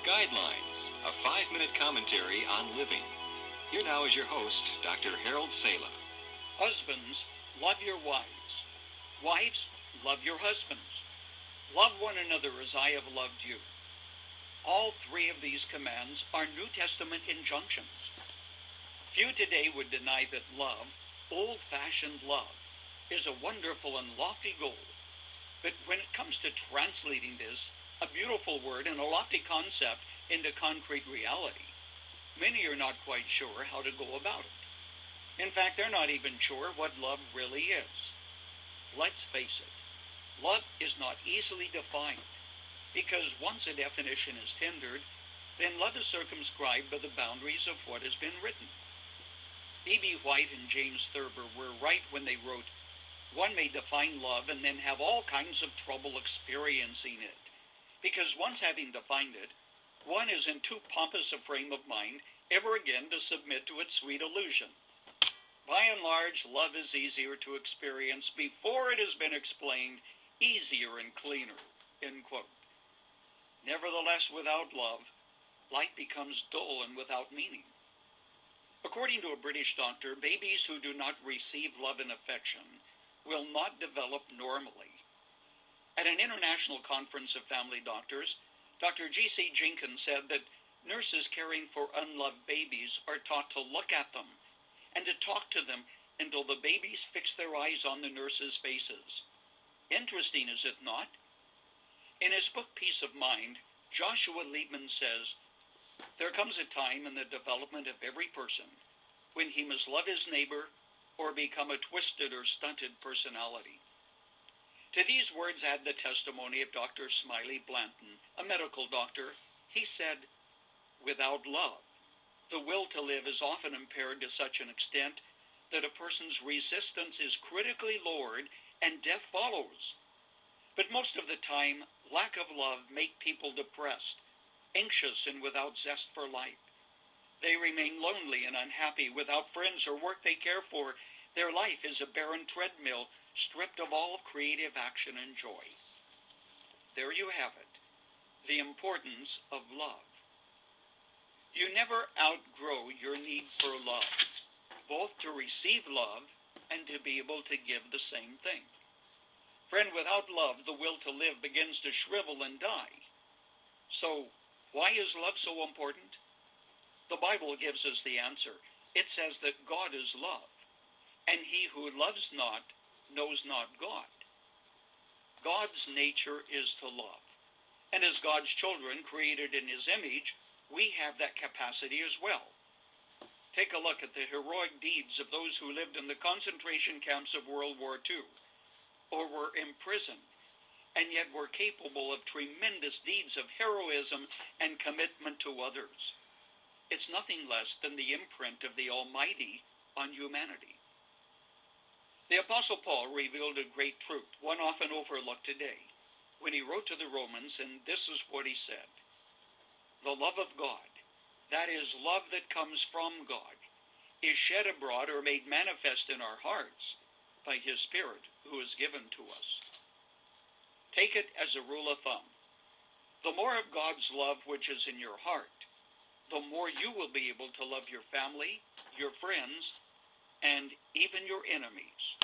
Guidelines, a 5-minute commentary on living. Here now is your host, Dr. Harold Sala. Husbands, love your wives. Wives, love your husbands. Love one another as I have loved you. All three of these commands are New Testament injunctions. Few today would deny that love, old-fashioned love, is a wonderful and lofty goal. But when it comes to translating this, a beautiful word and a lofty concept, into concrete reality, many are not quite sure how to go about it. In fact, they're not even sure what love really is. Let's face it, love is not easily defined, because once a definition is tendered, then love is circumscribed by the boundaries of what has been written. E.B. White and James Thurber were right when they wrote, "One may define love and then have all kinds of trouble experiencing it, because once having defined it, one is in too pompous a frame of mind ever again to submit to its sweet illusion. By and large, love is easier to experience before it has been explained, easier and cleaner," end quote. Nevertheless, without love, life becomes dull and without meaning. According to a British doctor, babies who do not receive love and affection will not develop normally. At an international conference of family doctors, Dr. G.C. Jenkins said that nurses caring for unloved babies are taught to look at them and to talk to them until the babies fix their eyes on the nurses' faces. Interesting, is it not? In his book, Peace of Mind, Joshua Liebman says, "There comes a time in the development of every person when he must love his neighbor or become a twisted or stunted personality." To these words add the testimony of Dr. Smiley Blanton, a medical doctor. He said, "Without love, the will to live is often impaired to such an extent that a person's resistance is critically lowered and death follows. But most of the time, lack of love makes people depressed, anxious, and without zest for life. They remain lonely and unhappy without friends or work they care for. Their life is a barren treadmill, stripped of all creative action and joy." There you have it, the importance of love. You never outgrow your need for love, both to receive love and to be able to give the same thing. Friend, without love, the will to live begins to shrivel and die. So, why is love so important? The Bible gives us the answer. It says that God is love, and he who loves not knows not God. God's nature is to love, and as God's children created in his image, we have that capacity as well. Take a look at the heroic deeds of those who lived in the concentration camps of World War II, or were imprisoned, and yet were capable of tremendous deeds of heroism and commitment to others. It's nothing less than the imprint of the Almighty on humanity. The Apostle Paul revealed a great truth, one often overlooked today, when he wrote to the Romans, and this is what he said: "The love of God, that is, love that comes from God, is shed abroad or made manifest in our hearts by his Spirit who is given to us." Take it as a rule of thumb. The more of God's love which is in your heart, the more you will be able to love your family, your friends, and even your enemies.